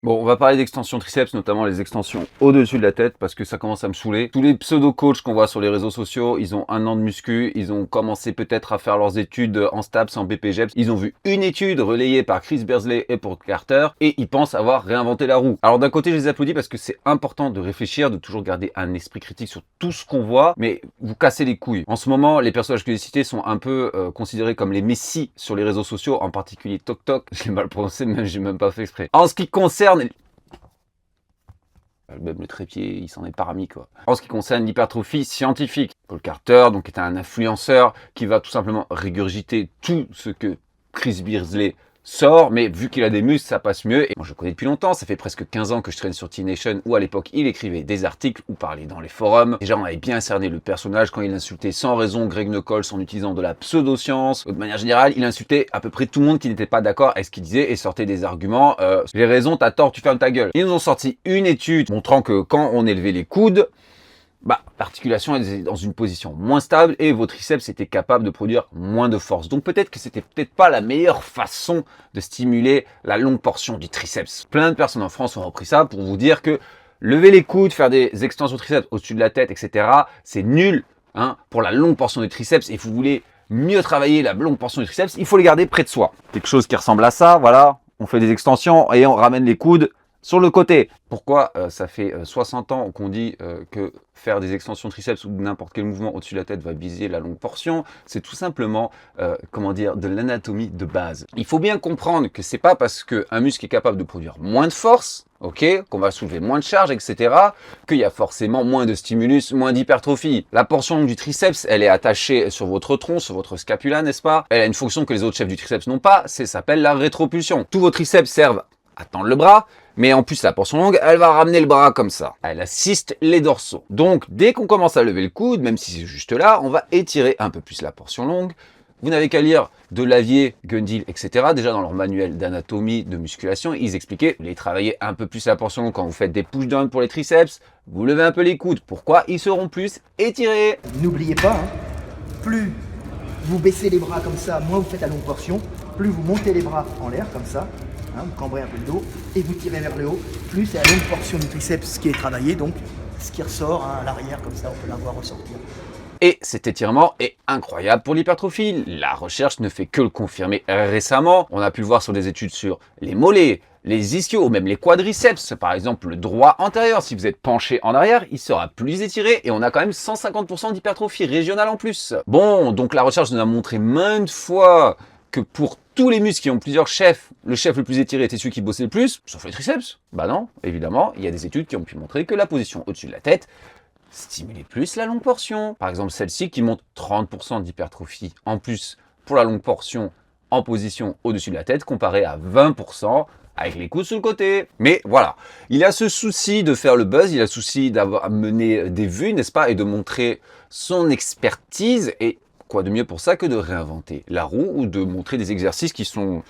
Bon, on va parler d'extensions triceps, notamment les extensions au-dessus de la tête, parce que ça commence à me saouler. Tous les pseudo-coachs qu'on voit sur les réseaux sociaux, ils ont 1 an de muscu, ils ont commencé peut-être à faire leurs études en STAPS, en BPGEPS, ils ont vu une étude relayée par Chris Beardsley et Paul Carter, et ils pensent avoir réinventé la roue. Alors d'un côté, je les applaudis parce que c'est important de réfléchir, de toujours garder un esprit critique sur tout ce qu'on voit, mais vous cassez les couilles. En ce moment, les personnages que j'ai cités sont un peu considérés comme les messies sur les réseaux sociaux, en particulier TokTok. Je l'ai mal prononcé, mais j'ai même pas fait exprès. En ce qui concerne même le trépied, il s'en est parmi, quoi. En ce qui concerne l'hypertrophie scientifique, Paul Carter, donc, est un influenceur qui va tout simplement régurgiter tout ce que Chris Beardsley sort, mais vu qu'il a des muscles, ça passe mieux. Et moi, je le connais depuis longtemps, ça fait presque 15 ans que je traîne sur T-Nation, où à l'époque, il écrivait des articles ou parlait dans les forums. Déjà, on avait bien cerné le personnage quand il insultait sans raison Greg Nuckols en utilisant de la pseudo-science. De manière générale, il insultait à peu près tout le monde qui n'était pas d'accord avec ce qu'il disait et sortait des arguments. J'ai raison, t'as tort, tu fermes ta gueule. Ils nous ont sorti une étude montrant que quand on élevait les coudes, l'articulation est dans une position moins stable et vos triceps étaient capables de produire moins de force. Donc peut-être que c'était peut-être pas la meilleure façon de stimuler la longue portion du triceps. Plein de personnes en France ont repris ça pour vous dire que lever les coudes, faire des extensions triceps au-dessus de la tête, etc., c'est nul pour la longue portion du triceps et vous voulez mieux travailler la longue portion du triceps, il faut les garder près de soi. Quelque chose qui ressemble à ça, voilà, on fait des extensions et on ramène les coudes sur le côté. Pourquoi ça fait 60 ans qu'on dit que faire des extensions triceps ou n'importe quel mouvement au-dessus de la tête va viser la longue portion? C'est tout simplement, de l'anatomie de base. Il faut bien comprendre que c'est pas parce qu'un muscle est capable de produire moins de force, qu'on va soulever moins de charge, etc., qu'il y a forcément moins de stimulus, moins d'hypertrophie. La portion longue du triceps, elle est attachée sur votre tronc, sur votre scapula, n'est-ce pas? Elle a une fonction que les autres chefs du triceps n'ont pas, ça s'appelle la rétropulsion. Tous vos triceps servent à tendre le bras, mais en plus la portion longue, elle va ramener le bras comme ça. Elle assiste les dorsaux. Donc dès qu'on commence à lever le coude, même si c'est juste là, on va étirer un peu plus la portion longue. Vous n'avez qu'à lire de Lavier, Gundil, etc. Déjà dans leur manuel d'anatomie, de musculation, ils expliquaient, vous allez travailler un peu plus la portion longue quand vous faites des push-down pour les triceps, vous levez un peu les coudes. Pourquoi? Ils seront plus étirés. N'oubliez pas, plus vous baissez les bras comme ça, moins vous faites la longue portion, plus vous montez les bras en l'air comme ça, vous cambrez un peu le dos et vous tirez vers le haut, plus c'est la longue portion du triceps qui est travaillée, donc ce qui ressort à l'arrière comme ça, on peut la voir ressortir. Et cet étirement est incroyable pour l'hypertrophie. La recherche ne fait que le confirmer récemment. On a pu le voir sur des études sur les mollets, les ischios ou même les quadriceps. Par exemple, le droit antérieur, si vous êtes penché en arrière, il sera plus étiré et on a quand même 150% d'hypertrophie régionale en plus. Bon, donc la recherche nous a montré maintes fois que pour tous les muscles qui ont plusieurs chefs, le chef le plus étiré était celui qui bossait le plus, sauf les triceps. Bah non, évidemment, il y a des études qui ont pu montrer que la position au-dessus de la tête stimulait plus la longue portion. Par exemple, celle-ci qui montre 30% d'hypertrophie en plus pour la longue portion en position au-dessus de la tête, comparé à 20% avec les coudes sur le côté. Mais voilà, il a ce souci de faire le buzz, il a ce souci d'avoir mené des vues, n'est-ce pas, et de montrer son expertise. Et quoi de mieux pour ça que de réinventer la roue ou de montrer des exercices qui sont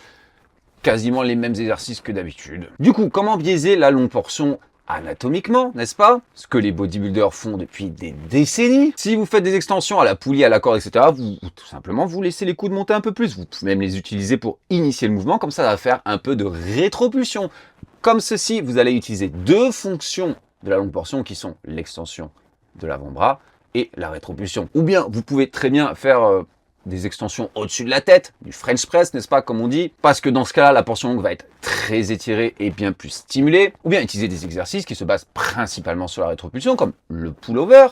quasiment les mêmes exercices que d'habitude. Du coup, comment biaiser la longue portion anatomiquement, n'est-ce pas? Ce que les bodybuilders font depuis des décennies. Si vous faites des extensions à la poulie, à la corde, etc., vous tout simplement, vous laissez les coudes monter un peu plus. Vous pouvez même les utiliser pour initier le mouvement, comme ça va faire un peu de rétropulsion. Comme ceci, vous allez utiliser deux fonctions de la longue portion qui sont l'extension de l'avant-bras et la rétropulsion. Ou bien, vous pouvez très bien faire des extensions au-dessus de la tête, du French press, n'est-ce pas, comme on dit, parce que dans ce cas-là, la portion longue va être très étirée et bien plus stimulée. Ou bien utiliser des exercices qui se basent principalement sur la rétropulsion, comme le pullover,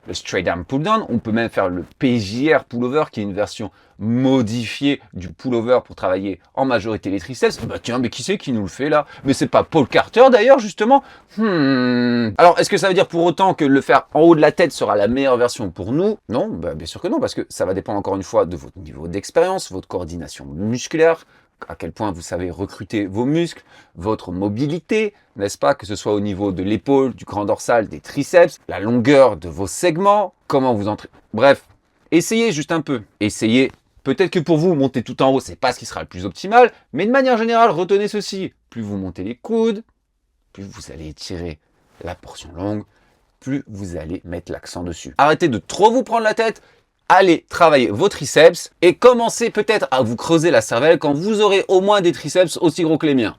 le straight arm pull down. On peut même faire le PJR pullover, qui est une version modifiée du pullover pour travailler en majorité les triceps. Bah tiens, mais qui c'est qui nous le fait là? Mais c'est pas Paul Carter d'ailleurs, justement. Alors, est-ce que ça veut dire pour autant que le faire en haut de la tête sera la meilleure version pour nous? Non, bah, bien sûr que non, parce que ça va dépendre encore une fois de votre niveau d'expérience, votre coordination musculaire, à quel point vous savez recruter vos muscles, votre mobilité, n'est-ce pas, que ce soit au niveau de l'épaule, du grand dorsal, des triceps, la longueur de vos segments, comment vous entrez. Bref, essayez juste un peu. Essayez. Peut-être que pour vous, monter tout en haut, c'est pas ce qui sera le plus optimal, mais de manière générale, retenez ceci. Plus vous montez les coudes, plus vous allez étirer la portion longue, plus vous allez mettre l'accent dessus. Arrêtez de trop vous prendre la tête. Allez travailler vos triceps et commencez peut-être à vous creuser la cervelle quand vous aurez au moins des triceps aussi gros que les miens.